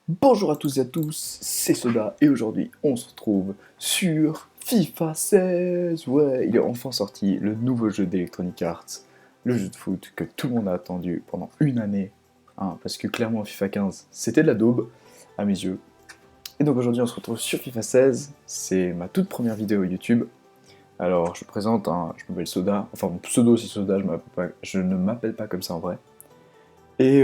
Bonjour à tous et à tous, c'est Soda et aujourd'hui on se retrouve sur FIFA 16. Ouais, il est enfin sorti, le nouveau jeu d'Electronic Arts, le jeu de foot que tout le monde a attendu pendant une année, hein, parce que clairement FIFA 15 c'était de la daube à mes yeux. Et donc aujourd'hui on se retrouve sur FIFA 16, c'est ma toute première vidéo YouTube. Alors je me présente, hein, je m'appelle Soda, enfin mon pseudo c'est Soda, je ne m'appelle pas comme ça en vrai. Et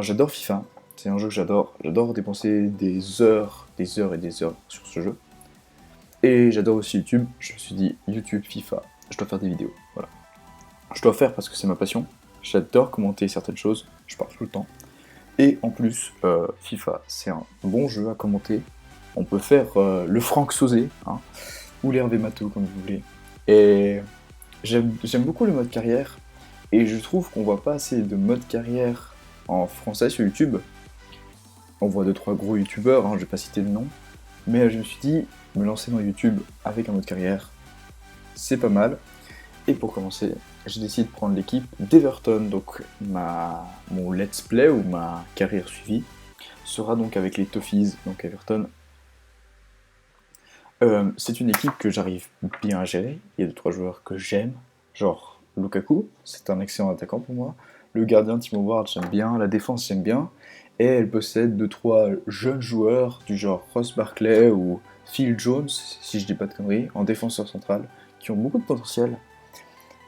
j'adore FIFA, c'est un jeu que j'adore dépenser des heures et des heures sur ce jeu. Et j'adore aussi YouTube, je me suis dit YouTube, FIFA, je dois faire des vidéos, voilà. Je dois faire parce que c'est ma passion, j'adore commenter certaines choses, je parle tout le temps. Et en plus, FIFA, c'est un bon jeu à commenter. On peut faire le Franck Sauzé, hein, ou l'Hervé Mato, comme vous voulez. Et j'aime beaucoup le mode carrière, et je trouve qu'on voit pas assez de mode carrière en français sur YouTube. On voit 2-3 gros youtubeurs, hein, je vais pas citer de nom, mais je me suis dit, me lancer dans YouTube avec un mode carrière, c'est pas mal. Et pour commencer, j'ai décidé de prendre l'équipe d'Everton, donc mon let's play ou ma carrière suivie sera donc avec les Toffees, donc Everton. C'est une équipe que j'arrive bien à gérer, il y a 2-3 joueurs que j'aime, genre Lukaku, c'est un excellent attaquant pour moi, le gardien Timo Ward j'aime bien, la défense j'aime bien, et elle possède 2-3 jeunes joueurs du genre Ross Barkley ou Phil Jones, si je dis pas de conneries, en défenseur central, qui ont beaucoup de potentiel.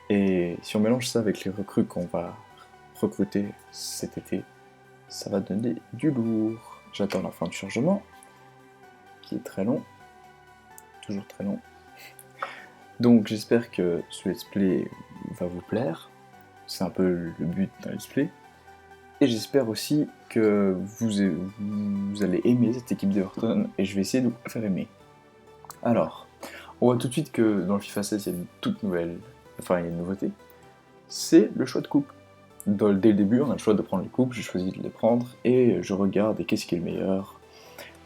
Et si on mélange ça avec les recrues qu'on va recruter cet été, ça va donner du lourd. J'attends la fin du chargement, qui est très long, toujours très long. Donc j'espère que ce let's play va vous plaire, c'est un peu le but d'un let's play. Et j'espère aussi que vous allez aimer cette équipe d'Everton, et je vais essayer de vous la faire aimer. Alors, on voit tout de suite que dans le FIFA 16, il y a il y a une nouveauté, c'est le choix de coupe. Dès le début, on a le choix de prendre les coupes, j'ai choisi de les prendre, et je regarde et qu'est-ce qui est le meilleur.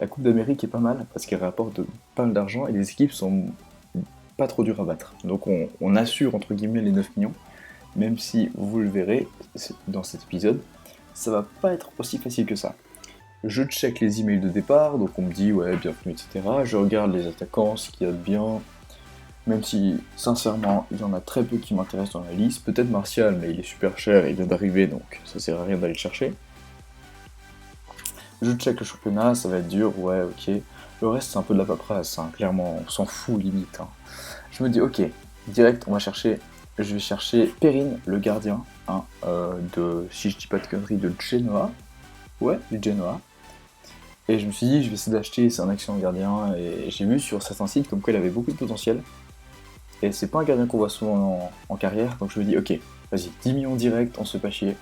La Coupe d'Amérique est pas mal, parce qu'elle rapporte pas mal d'argent, et les équipes sont pas trop dures à battre. Donc on assure, entre guillemets, les 9 millions, même si, vous le verrez dans cet épisode, ça va pas être aussi facile que ça. Je check les emails de départ, donc on me dit ouais, bienvenue, etc. Je regarde les attaquants, ce qu'il y a de bien, même si, sincèrement, il y en a très peu qui m'intéressent dans la liste. Peut-être Martial, mais il est super cher et il vient d'arriver, donc ça sert à rien d'aller le chercher. Je check le championnat, ça va être dur, ouais, ok. Le reste, c'est un peu de la paperasse, hein, clairement, on s'en fout limite. Hein. Je me dis, ok, direct, je vais chercher Perrine, le gardien, hein, si je dis pas de conneries, de Genoa. Ouais, du Genoa. Et je me suis dit, je vais essayer d'acheter, c'est un excellent gardien, et j'ai vu sur certains sites comme quoi il avait beaucoup de potentiel. Et c'est pas un gardien qu'on voit souvent en carrière, donc je me dis, ok, vas-y, 10 millions direct, on se fait pas chier.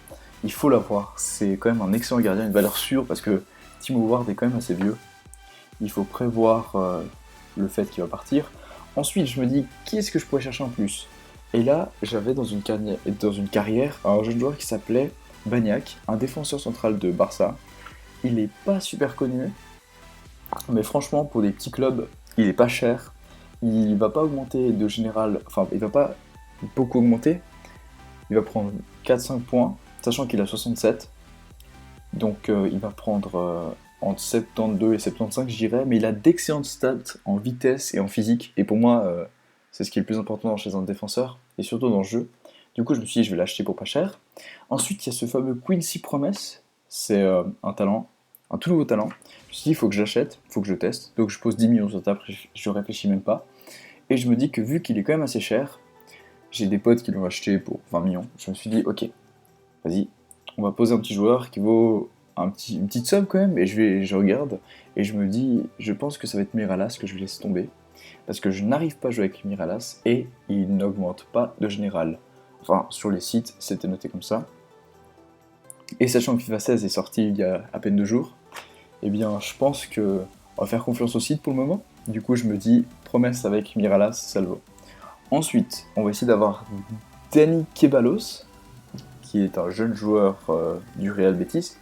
Il faut l'avoir, c'est quand même un excellent gardien, une valeur sûre, parce que Timo Ward est quand même assez vieux. Il faut prévoir le fait qu'il va partir. Ensuite, je me dis, qui est-ce que je pourrais chercher en plus? Et là, j'avais dans une carrière un jeune joueur qui s'appelait Bagnac, un défenseur central de Barça. Il est pas super connu, mais franchement, pour des petits clubs, il est pas cher. Il va pas augmenter de général, enfin, il va pas beaucoup augmenter. Il va prendre 4-5 points, sachant qu'il a 67. Donc il va prendre entre 72 et 75, je dirais, mais il a d'excellentes stats en vitesse et en physique. Et pour moi, c'est ce qui est le plus important chez un défenseur, et surtout dans le jeu. Du coup, je me suis dit, je vais l'acheter pour pas cher. Ensuite, il y a ce fameux Quincy Promise. C'est un talent, un tout nouveau talent. Je me suis dit, il faut que je l'achète, il faut que je le teste. Donc je pose 10 millions sur la table, je réfléchis même pas. Et je me dis que vu qu'il est quand même assez cher, j'ai des potes qui l'ont acheté pour 20 millions. Je me suis dit, ok, vas-y, on va poser un petit joueur qui vaut une petite somme quand même, et je regarde, et je me dis, je pense que ça va être Miralas que je vais laisser tomber, parce que je n'arrive pas à jouer avec Miralas, et il n'augmente pas de général. Enfin, sur les sites, c'était noté comme ça. Et sachant que FIFA 16 est sorti il y a à peine 2 jours, eh bien, je pense que on va faire confiance au site pour le moment. Du coup, je me dis, promesse avec Miralas, ça le vaut. Ensuite, on va essayer d'avoir Dani Ceballos, qui est un jeune joueur du Real Betis.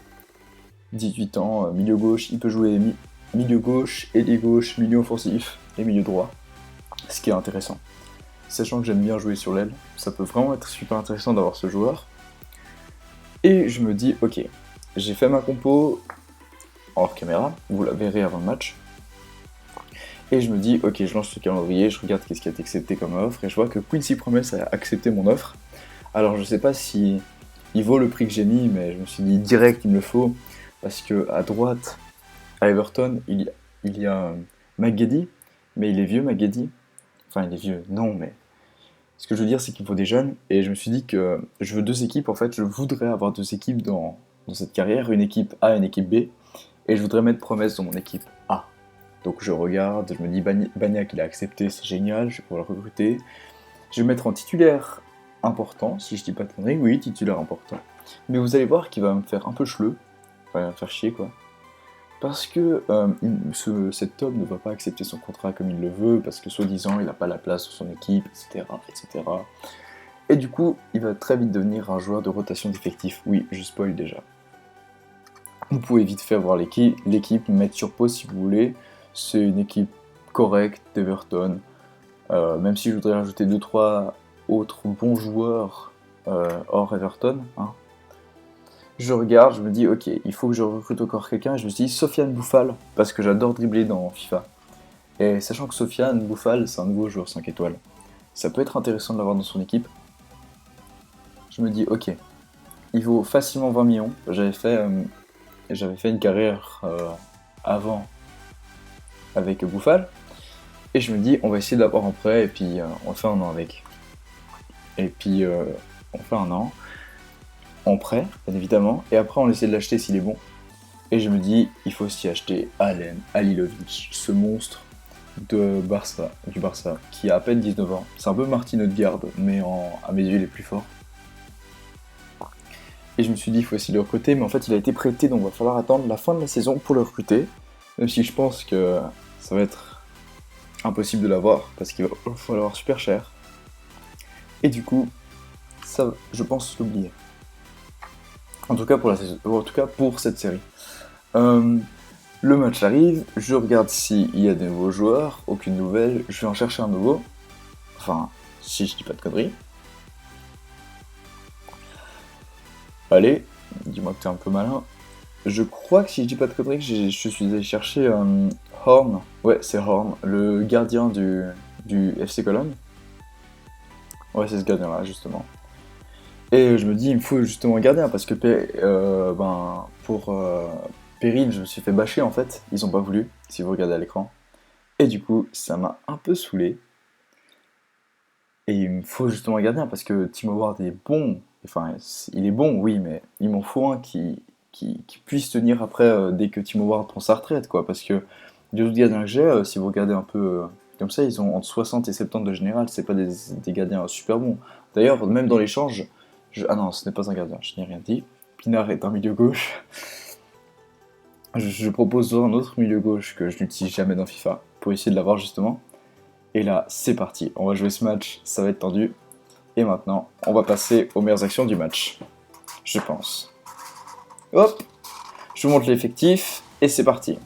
18 ans, milieu gauche, il peut jouer milieu gauche, ailier gauche, milieu offensif et milieu droit, ce qui est intéressant. Sachant que j'aime bien jouer sur l'aile, ça peut vraiment être super intéressant d'avoir ce joueur. Et je me dis, ok, j'ai fait ma compo, hors caméra, vous la verrez avant le match. Et je me dis, ok, je lance le calendrier, je regarde qu'est-ce qui a été accepté comme offre, et je vois que Quincy Promes a accepté mon offre. Alors je sais pas si il vaut le prix que j'ai mis, mais je me suis dit direct il me le faut, parce que à droite, à Everton, il y a McGeady, mais il est vieux McGeady. Enfin il est vieux, non mais... Ce que je veux dire c'est qu'il faut des jeunes, et je me suis dit que je veux deux équipes, en fait je voudrais avoir deux équipes dans cette carrière, une équipe A et une équipe B, et je voudrais mettre Promesse dans mon équipe A. Donc je regarde, je me dis Bagnac il a accepté, c'est génial, je vais pouvoir le recruter. Je vais mettre en titulaire important, si je dis pas de conneries, oui, titulaire important. Mais vous allez voir qu'il va me faire un peu cheleux, enfin il va me faire chier quoi. Parce que cet homme ne va pas accepter son contrat comme il le veut, parce que soi-disant il n'a pas la place sur son équipe, etc., etc. Et du coup, il va très vite devenir un joueur de rotation d'effectifs. Oui, je spoil déjà. Vous pouvez vite fait voir l'équipe, mettre sur pause si vous voulez. C'est une équipe correcte d'Everton. Même si je voudrais rajouter 2-3 autres bons joueurs hors Everton. Hein. Je regarde, je me dis, ok, il faut que je recrute encore quelqu'un. Je me suis dit, Sofiane Bouffal, parce que j'adore dribbler dans FIFA. Et sachant que Sofiane Bouffal, c'est un nouveau joueur 5 étoiles, ça peut être intéressant de l'avoir dans son équipe. Je me dis, ok, il vaut facilement 20 millions. J'avais fait une carrière avant avec Bouffal. Et je me dis, on va essayer d'avoir un prêt et puis on fait un an avec. Et puis on fait un an en prêt, bien évidemment. Et après, on essaie de l'acheter s'il est bon. Et je me dis, il faut aussi acheter Alen Halilovic, ce monstre du Barça, qui a à peine 19 ans. C'est un peu Martin Odegaard, mais à mes yeux, il est plus fort. Et je me suis dit, il faut aussi le recruter, mais en fait, il a été prêté, donc il va falloir attendre la fin de la saison pour le recruter. Même si je pense que ça va être impossible de l'avoir, parce qu'il va falloir super cher. Et du coup, ça, je pense l'oublier. En tout cas pour la saison, en tout cas pour cette série. Le match arrive, je regarde s'il y a des nouveaux joueurs, aucune nouvelle, je vais en chercher un nouveau. Enfin, si je dis pas de conneries. Allez, dis-moi que t'es un peu malin. Je crois que si je dis pas de conneries, je suis allé chercher Horn. Ouais, c'est Horn, le gardien du FC Cologne. Ouais, c'est ce gardien-là, justement. Et je me dis, il me faut justement un gardien, parce que pour Perrine, je me suis fait bâcher en fait. Ils ont pas voulu, si vous regardez à l'écran. Et du coup, ça m'a un peu saoulé. Et il me faut justement un gardien, parce que Timo Ward est bon. Enfin, il est bon, oui, mais il m'en faut un qui puisse tenir après dès que Timo Ward prend sa retraite, quoi. Parce que les autres gardiens que j'ai, si vous regardez un peu comme ça, ils ont entre 60 et 70 de général. C'est pas des gardiens super bons. D'ailleurs, même dans l'échange, ah non, ce n'est pas un gardien, je n'ai rien dit. Pinard est un milieu gauche. Je propose un autre milieu gauche que je n'utilise jamais dans FIFA pour essayer de l'avoir justement. Et là, c'est parti. On va jouer ce match, ça va être tendu. Et maintenant, on va passer aux meilleures actions du match. Je pense. Hop, je vous montre l'effectif et c'est parti.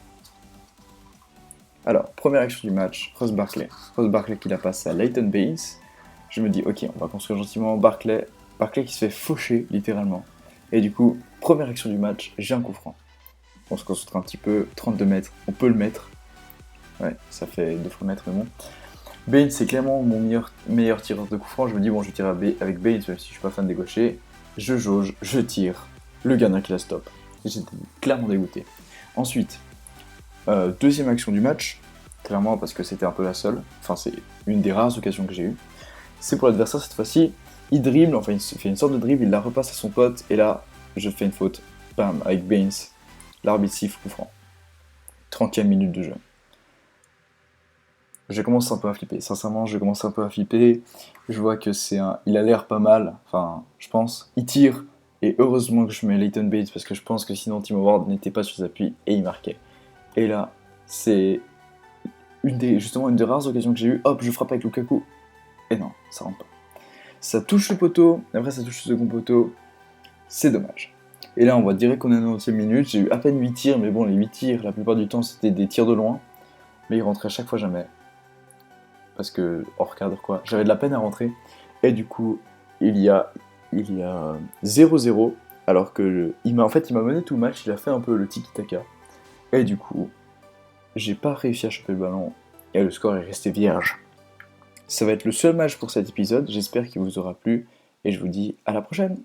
Alors, première action du match, Ross Barkley. Ross Barkley qui la passe à Leighton Baines. Je me dis, ok, on va construire gentiment Barkley qui se fait faucher, littéralement. Et du coup, première action du match, j'ai un coup franc. On se concentre un petit peu, 32 mètres, on peut le mettre. Ouais, ça fait 2 fois mètre, mais bon. Baines, c'est clairement mon meilleur tireur de coup franc. Je me dis, bon, je tire avec Baines, même si je suis pas fan des gauchers. Je jauge, je tire. Le gardien qui la stop. J'étais clairement dégoûté. Ensuite, deuxième action du match, clairement parce que c'était un peu la seule. Enfin, c'est une des rares occasions que j'ai eues. C'est pour l'adversaire cette fois-ci. Il dribble, enfin il fait une sorte de dribble, il la repasse à son pote, et là, je fais une faute. Bam, avec Baines. L'arbitre siffle coup franc. 30e minute de jeu. Je commence un peu à flipper. Sincèrement, je commence un peu à flipper. Je vois que il a l'air pas mal. Enfin, je pense. Il tire. Et heureusement que je mets Leighton Baines, parce que je pense que sinon Timo Ward n'était pas sur ses appuis et il marquait. Et là, c'est justement une des rares occasions que j'ai eues. Hop, je frappe avec Lukaku. Et non, ça rentre pas. Ça touche le poteau. Après, ça touche le second poteau. C'est dommage. Et là, on voit direct qu'on est à la 90e minute. J'ai eu à peine 8 tirs, mais bon, les 8 tirs, la plupart du temps, c'était des tirs de loin. Mais ils rentraient à chaque fois jamais. Parce que, hors cadre, quoi. J'avais de la peine à rentrer. Et du coup, il y a 0-0. Alors que, il m'a mené tout le match. Il a fait un peu le tiki-taka. Et du coup, j'ai pas réussi à choper le ballon et le score est resté vierge. Ça va être le seul match pour cet épisode, j'espère qu'il vous aura plu et je vous dis à la prochaine.